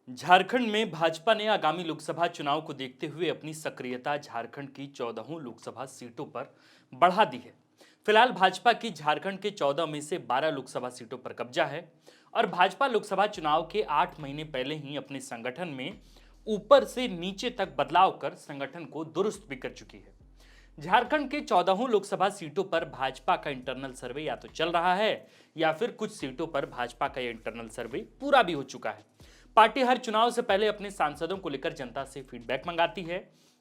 झारखंड में भाजपा ने आगामी लोकसभा चुनाव को देखते हुए अपनी सक्रियता झारखंड की 14 लोकसभा सीटों पर बढ़ा दी है। फिलहाल भाजपा की झारखंड के 14 में से 12 लोकसभा सीटों पर कब्जा है और भाजपा लोकसभा चुनाव के 8 महीने पहले ही अपने संगठन में ऊपर से नीचे तक बदलाव कर संगठन को दुरुस्त भी कर चुकी है। झारखंड के 14 लोकसभा सीटों पर भाजपा का इंटरनल सर्वे या तो चल रहा है या फिर कुछ सीटों पर भाजपा का इंटरनल सर्वे पूरा भी हो चुका है। पार्टी हर चुनाव से पहले अपने सांसदों को लेकर जनता से फीडबैक मंगाती है।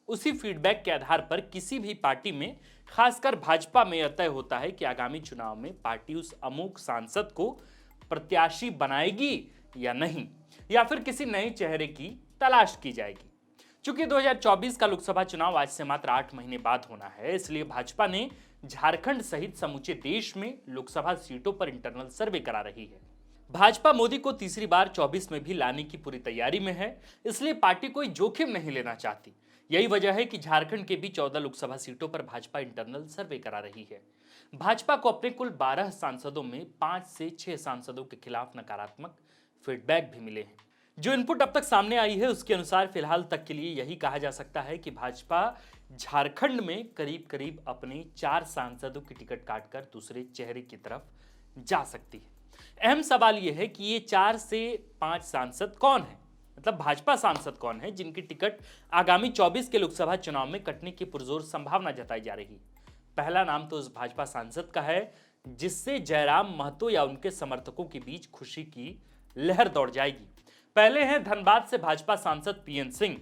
उसी फीडबैक के आधार पर किसी भी पार्टी में, खासकर भाजपा में, यह तय होता है कि आगामी चुनाव में पार्टी उस अमुक सांसद को प्रत्याशी बनाएगी या नहीं, या फिर किसी नए चेहरे की तलाश की जाएगी। चूंकि 2024 का लोकसभा चुनाव आज से मात्र 8 महीने बाद होना है, इसलिए भाजपा ने झारखंड सहित समूचे देश में लोकसभा सीटों पर इंटरनल सर्वे करा रही है। भाजपा मोदी को तीसरी बार 24 में भी लाने की पूरी तैयारी में है, इसलिए पार्टी कोई जोखिम नहीं लेना चाहती। यही वजह है कि झारखंड के भी 14 लोकसभा सीटों पर भाजपा इंटरनल सर्वे करा रही है। भाजपा को अपने कुल 12 सांसदों में 5 से 6 सांसदों के खिलाफ नकारात्मक फीडबैक भी मिले हैं। जो इनपुट अब तक सामने आई है उसके अनुसार फिलहाल तक के लिए यही कहा जा सकता है कि भाजपा झारखंड में करीब करीब अपने 4 सांसदों की टिकट काटकर दूसरे चेहरे की तरफ जा सकती है। अहम सवाल यह है कि ये 4 से 5 सांसद कौन है, मतलब भाजपा सांसद कौन है जिनकी टिकट आगामी 24 के लोकसभा चुनाव में कटने की पुरजोर संभावना जताई जा रही है। पहला नाम तो उस भाजपा सांसद का है जिससे जयराम महतो या उनके समर्थकों के बीच खुशी की लहर दौड़ जाएगी। पहले हैं धनबाद से भाजपा सांसद पीएन सिंह।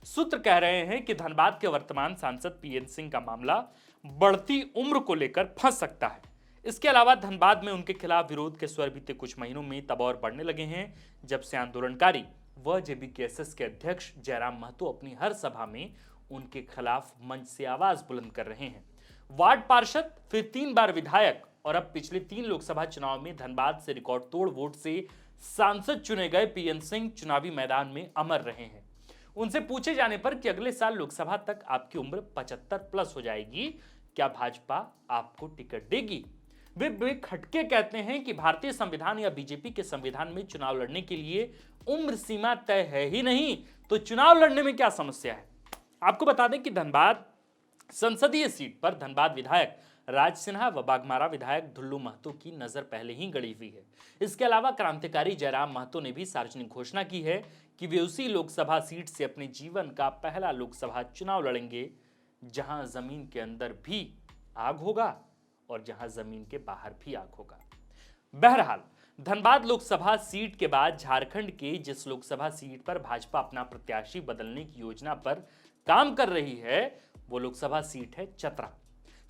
सूत्र कह रहे हैं कि धनबाद के वर्तमान सांसद पीएन सिंह का मामला बढ़ती उम्र को लेकर फंस सकता है। इसके अलावा धनबाद में उनके खिलाफ विरोध के स्वर बीते कुछ महीनों में तब और बढ़ने लगे हैं जब से आंदोलनकारी व जेबीकेएसएस के अध्यक्ष जयराम महतो अपनी हर सभा में उनके खिलाफ मंच से आवाज बुलंद कर रहे हैं। वार्ड पार्षद, फिर 3 बार विधायक और अब पिछले 3 लोकसभा चुनाव में धनबाद से रिकॉर्ड तोड़ वोट से सांसद चुने गए पीएन सिंह चुनावी मैदान में अमर रहे हैं। उनसे पूछे जाने पर कि अगले साल लोकसभा तक आपकी उम्र 75 प्लस हो जाएगी, क्या भाजपा आपको टिकट देगी? वे खटके कहते हैं कि भारतीय संविधान या बीजेपी के संविधान में चुनाव लड़ने के लिए उम्र सीमा तय है ही नहीं, तो चुनाव लड़ने में क्या समस्या है। आपको बता दें कि धनबाद संसदीय सीट पर धनबाद विधायक राज सिन्हा व बाघमारा विधायक ढुल्लू महतो की नजर पहले ही गड़ी हुई है। इसके अलावा क्रांतिकारी जयराम महतो ने भी सार्वजनिक घोषणा की है कि वे उसी लोकसभा सीट से अपने जीवन का पहला लोकसभा चुनाव लड़ेंगे जहां जमीन के अंदर भी आग होगा और जहां जमीन के बाहर भी आग होगा। बहरहाल, धनबाद लोकसभा सीट के बाद झारखंड के जिस लोकसभा सीट पर भाजपा अपना प्रत्याशी बदलने की योजना पर काम कर रही है वो लोकसभा सीट है चतरा।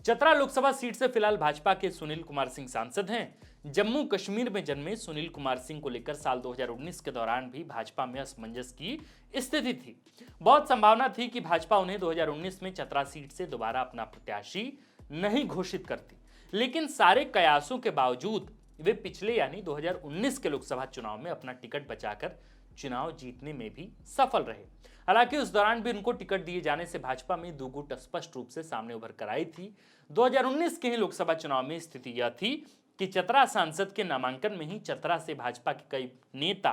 चतरा लोकसभा सीट से फिलहाल भाजपा के सुनील कुमार सिंह सांसद हैं। जम्मू कश्मीर में जन्मे सुनील कुमार सिंह को लेकर साल 2019 के दौरान भी भाजपा में असमंजस की स्थिति थी। बहुत संभावना थी कि भाजपा उन्हें 2019 में चतरा सीट से दोबारा अपना प्रत्याशी नहीं घोषित करती, लेकिन सारे कयासों के बावजूद वे पिछले यानी 2019 के लोकसभा चुनाव में अपना टिकट बचाकर चुनाव जीतने में भी सफल रहे। हालांकि उस दौरान भी उनको टिकट दिए जाने से भाजपा में दो गुट स्पष्ट रूप से सामने उभर कर आई थी। 2019 के ही लोकसभा चुनाव में स्थिति यह थी कि चतरा सांसद के नामांकन में ही चतरा से भाजपा के कई नेता,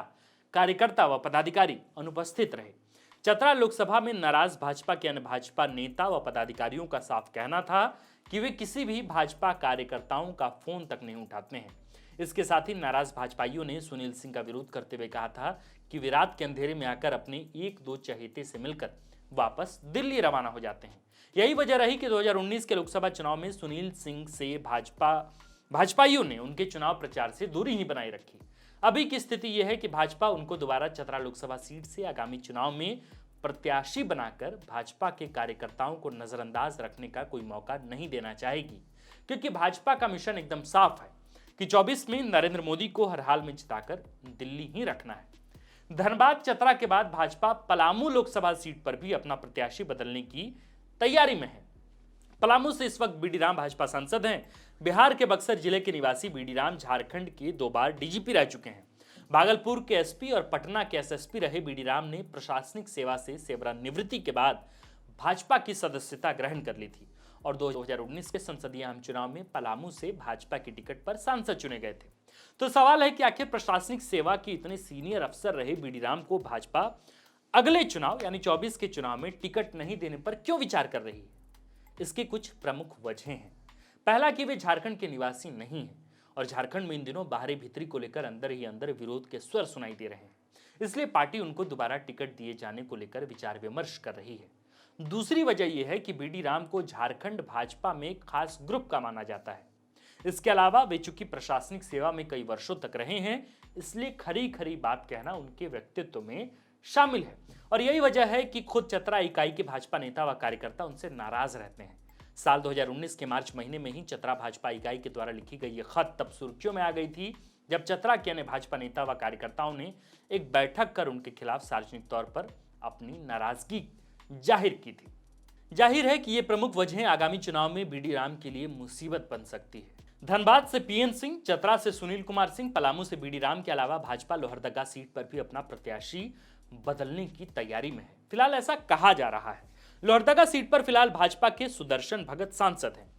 कार्यकर्ता व पदाधिकारी अनुपस्थित रहे। चतरा लोकसभा में नाराज भाजपा के अन्य भाजपा नेता व पदाधिकारियों का साफ कहना था कि वे किसी भी भाजपा कार्यकर्ताओं का फोन तक नहीं उठाते हैं। इसके साथ ही नाराज भाजपाइयों ने सुनील सिंह का विरोध करते हुए कहा था कि वे रात के अंधेरे में आकर अपने 1-2 चहेते से मिलकर वापस दिल्ली रवाना हो जाते हैं। यही वजह रही कि 2019 के लोकसभा चुनाव में सुनील सिंह से भाजपाइयों ने उनके चुनाव प्रचार से दूरी ही बनाए रखी। अभी की स्थिति यह है कि भाजपा उनको दोबारा चतरा लोकसभा सीट से आगामी चुनाव में प्रत्याशी बनाकर भाजपा के कार्यकर्ताओं को नजरअंदाज रखने का कोई मौका नहीं देना चाहेगी, क्योंकि भाजपा का मिशन एकदम साफ है कि 24 में नरेंद्र मोदी को हर हाल में जिताकर दिल्ली ही रखना है। धनबाद चतरा के बाद भाजपा पलामू लोकसभा सीट पर भी अपना प्रत्याशी बदलने की तैयारी में है। पलामू से इस वक्त बीडी राम भाजपा सांसद हैं। बिहार के बक्सर जिले के निवासी बीडी राम झारखंड के 2 बार डीजीपी रह चुके हैं। भागलपुर के एसपी और पटना के एसएसपी रहे बीडी राम ने प्रशासनिक सेवा से सेवानिवृत्ति के बाद भाजपा की सदस्यता ग्रहण कर ली थी और 2019 के संसदीय आम चुनाव में पलामू से भाजपा की टिकट पर सांसद चुने गए थे। तो सवाल है कि आखिर प्रशासनिक सेवा के इतने सीनियर अफसर रहे बीडी राम को भाजपा अगले चुनाव यानी 24 के चुनाव में टिकट नहीं देने पर क्यों विचार कर रही है? इसकी कुछ प्रमुख वजह हैं। पहला कि वे झारखंड के निवासी नहीं हैं और झारखंड में इन दिनों बाहरी भीतरी को लेकर अंदर ही अंदर विरोध के स्वर सुनाई दे रहे हैं, इसलिए पार्टी उनको दोबारा टिकट दिए जाने को लेकर विचार विमर्श कर रही है। दूसरी वजह यह है कि बीडी राम को झारखंड भाजपा में एक खास ग्रुप का माना जाता है। इसके अलावा वे चूंकि प्रशासनिक सेवा में कई वर्षों तक रहे हैं, इसलिए खरी खरी बात कहना उनके व्यक्तित्व में शामिल है और यही वजह है कि खुद चतरा इकाई के भाजपा नेता व कार्यकर्ता उनसे नाराज रहते हैं। साल 2019 के मार्च महीने में ही चतरा भाजपा इकाई के द्वारा लिखी गई ये खत तब सुर्खियों में आ गई थी जब चतरा के अन्य भाजपा नेता व कार्यकर्ताओं ने एक बैठक कर उनके खिलाफ सार्वजनिक तौर पर अपनी नाराजगी जाहिर की थी। जाहिर है कि ये प्रमुख वजहें आगामी चुनाव में बीडी राम के लिए मुसीबत बन सकती है। धनबाद से पीएन सिंह, चतरा से सुनील कुमार सिंह, पलामू से बीडी राम के अलावा भाजपा लोहरदगा सीट पर भी अपना प्रत्याशी बदलने की तैयारी में है। फिलहाल ऐसा कहा जा रहा है। लोहरदगा सीट पर फिलहाल भाजपा के सुदर्शन भगत सांसद हैं।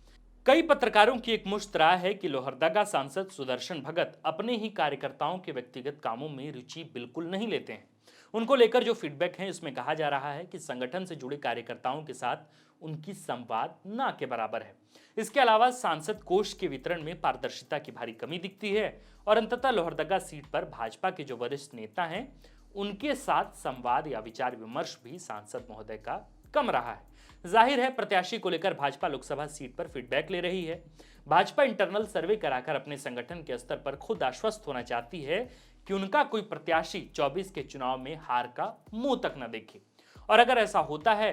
कई पत्रकारों की एक मुश्त राय है कि लोहरदगा सांसद सुदर्शन भगत अपने ही कार्यकर्ताओं के व्यक्तिगत कामों में रुचि बिल्कुल नहीं लेते हैं। उनको लेकर जो फीडबैक है इसमें कहा जा रहा है कि संगठन से जुड़े कार्यकर्ताओं के साथ उनकी संवाद ना के बराबर है। इसके अलावा सांसद कोष के वितरण में पारदर्शिता की भारी कमी दिखती है और अंततः लोहरदगा सीट पर भाजपा के जो वरिष्ठ नेता हैं उनके साथ संवाद या विचार विमर्श भी सांसद महोदय का कम रहा है। जाहिर है प्रत्याशी को लेकर भाजपा लोकसभा सीट पर फीडबैक ले रही है। भाजपा इंटरनल सर्वे कराकर अपने संगठन के स्तर पर खुद आश्वस्त होना चाहती है कि उनका कोई प्रत्याशी 24 के चुनाव में हार का मुंह तक न देखे और अगर ऐसा होता है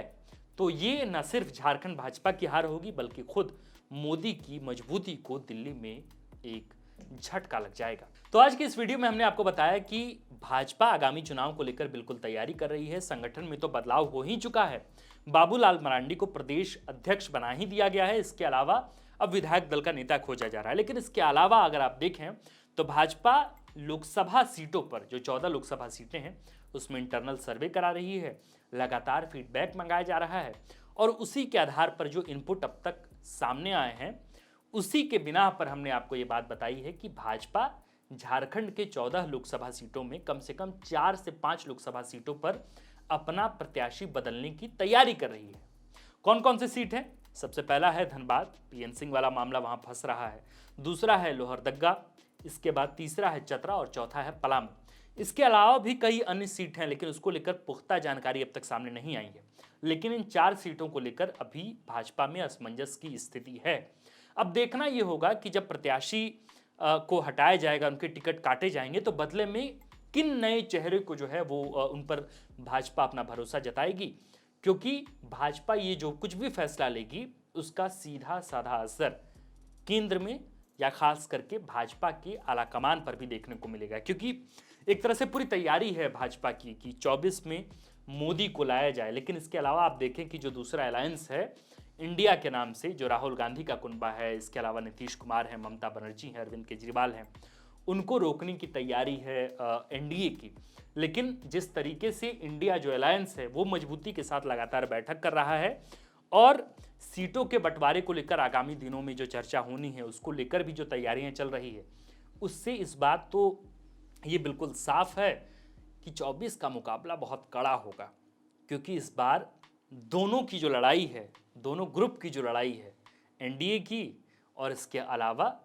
तो ये न सिर्फ झारखंड भाजपा की हार होगी बल्कि खुद मोदी की मजबूती को दिल्ली में एक झटका लग जाएगा। तो आज की इस वीडियो में हमने आपको बताया कि भाजपा आगामी चुनाव को लेकर बिल्कुल तैयारी कर रही है। संगठन में तो बदलाव हो ही चुका है। बाबूलाल मरांडी को प्रदेश अध्यक्ष बना ही दिया गया है। इसके अलावा अब विधायक दल का नेता खोजा जा रहा है। लेकिन इसके अलावा अगर आप देखें तो भाजपा लोकसभा सीटों पर जो 14 लोकसभा सीटें हैं उसमें इंटरनल सर्वे करा रही है, लगातार फीडबैक मंगाया जा रहा है और उसी के आधार पर जो इनपुट अब तक सामने आए हैं उसी के बिना पर हमने आपको ये बात बताई है कि भाजपा झारखंड के 14 लोकसभा सीटों में कम से कम 4 से 5 लोकसभा सीटों पर अपना प्रत्याशी बदलने की तैयारी कर रही है। कौन कौन सी सीट है? सबसे पहला है धनबाद, पीएन सिंह वाला मामला वहां फंस रहा है। दूसरा है लोहरदगा, इसके बाद तीसरा है चतरा और चौथा है पलामू। इसके अलावा भी कई अन्य सीट हैं लेकिन उसको लेकर पुख्ता जानकारी अब तक सामने नहीं आई है। लेकिन इन 4 सीटों को लेकर अभी भाजपा में असमंजस की स्थिति है। अब देखना यह होगा कि जब प्रत्याशी को हटाया जाएगा, उनके टिकट काटे जाएंगे तो बदले में किन नए चेहरे को जो है वो उन पर भाजपा अपना भरोसा जताएगी, क्योंकि भाजपा ये जो कुछ भी फैसला लेगी उसका सीधा साधा असर केंद्र में या खास करके भाजपा के आलाकमान पर भी देखने को मिलेगा। क्योंकि एक तरह से पूरी तैयारी है भाजपा की कि 24 में मोदी को लाया जाए। लेकिन इसके अलावा आप देखें कि जो दूसरा अलायंस है इंडिया के नाम से, जो राहुल गांधी का कुनबा है, इसके अलावा नीतीश कुमार है, ममता बनर्जी है, अरविंद केजरीवाल हैं, उनको रोकने की तैयारी है एनडीए की। लेकिन जिस तरीके से इंडिया जो अलायंस है वो मजबूती के साथ लगातार बैठक कर रहा है और सीटों के बंटवारे को लेकर आगामी दिनों में जो चर्चा होनी है उसको लेकर भी जो तैयारियां चल रही है, उससे इस बात तो ये बिल्कुल साफ है कि 24 का मुकाबला बहुत कड़ा होगा। क्योंकि इस बार दोनों की जो लड़ाई है, दोनों ग्रुप की जो लड़ाई है, एनडीए की और इसके अलावा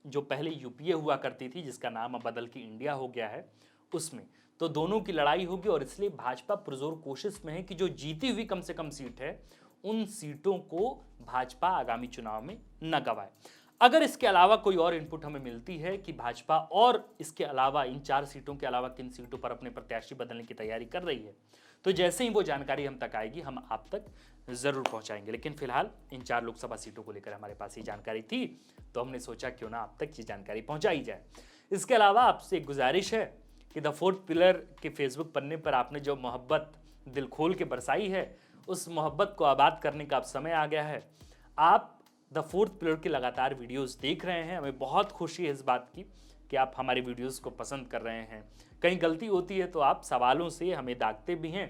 जो पहले यूपीए हुआ करती थी जिसका नाम अब बदल के इंडिया हो गया है, उसमें तो दोनों की लड़ाई होगी। और इसलिए भाजपा पुरजोर कोशिश में है कि जो जीती हुई कम से कम सीट है उन सीटों को भाजपा आगामी चुनाव में न गंवाए। अगर इसके अलावा कोई और इनपुट हमें मिलती है कि भाजपा और इसके अलावा इन 4 सीटों के अलावा किन सीटों पर अपने प्रत्याशी बदलने की तैयारी कर रही है, तो जैसे ही वो जानकारी हम तक आएगी हम आप तक जरूर पहुंचाएंगे। लेकिन फिलहाल इन 4 लोकसभा सीटों को लेकर हमारे पास ये जानकारी थी तो हमने सोचा क्यों ना आप तक ये जानकारी पहुंचाई जाए। इसके अलावा आपसे एक गुजारिश है कि द फोर्थ पिलर के फेसबुक पन्ने पर आपने जो मोहब्बत दिल खोल के बरसाई है उस मोहब्बत को आबाद करने का अब समय आ गया है। आप द फोर्थ पिलर की लगातार वीडियोस देख रहे हैं, हमें बहुत खुशी है इस बात की कि आप हमारे वीडियोस को पसंद कर रहे हैं। कहीं गलती होती है तो आप सवालों से हमें दागते भी हैं।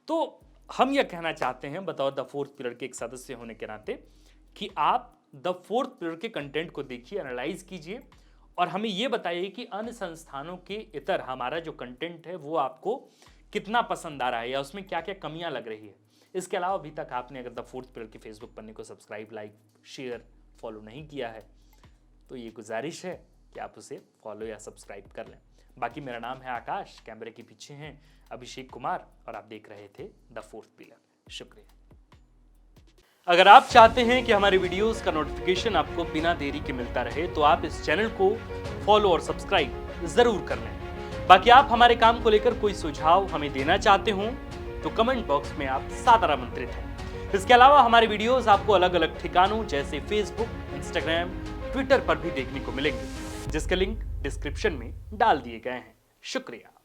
तो हम यह कहना चाहते हैं बतौर द फोर्थ पिलर के एक सदस्य होने के नाते कि आप द फोर्थ पिलर के कंटेंट को देखिए, एनालाइज कीजिए और हमें ये बताइए कि अन्य संस्थानों के इतर हमारा जो कंटेंट है वो आपको कितना पसंद आ रहा है या उसमें क्या क्या कमियां लग रही है। इसके अलावा अभी तक आपने अगर द फोर्थ पिलर के फेसबुक पन्ने को सब्सक्राइब, लाइक, शेयर, फॉलो नहीं किया है तो ये गुजारिश है कि आप उसे फॉलो या सब्सक्राइब कर लें। बाकी मेरा नाम है आकाश, कैमरे के पीछे हैं अभिषेक कुमार और आप देख रहे थे द फोर्थ पिलर। शुक्रिया। अगर आप चाहते हैं कि हमारे वीडियोस का नोटिफिकेशन आपको बिना देरी के मिलता रहे तो आप इस चैनल को फॉलो और सब्सक्राइब जरूर कर लें। बाकी आप हमारे काम को लेकर कोई सुझाव हमें देना चाहते हो तो कमेंट बॉक्स में आप सादर आमंत्रित हैं। इसके अलावा हमारे वीडियोस आपको अलग अलग ठिकानों जैसे फेसबुक, इंस्टाग्राम, ट्विटर पर भी देखने को मिलेंगे, जिसके लिंक डिस्क्रिप्शन में डाल दिए गए हैं। शुक्रिया।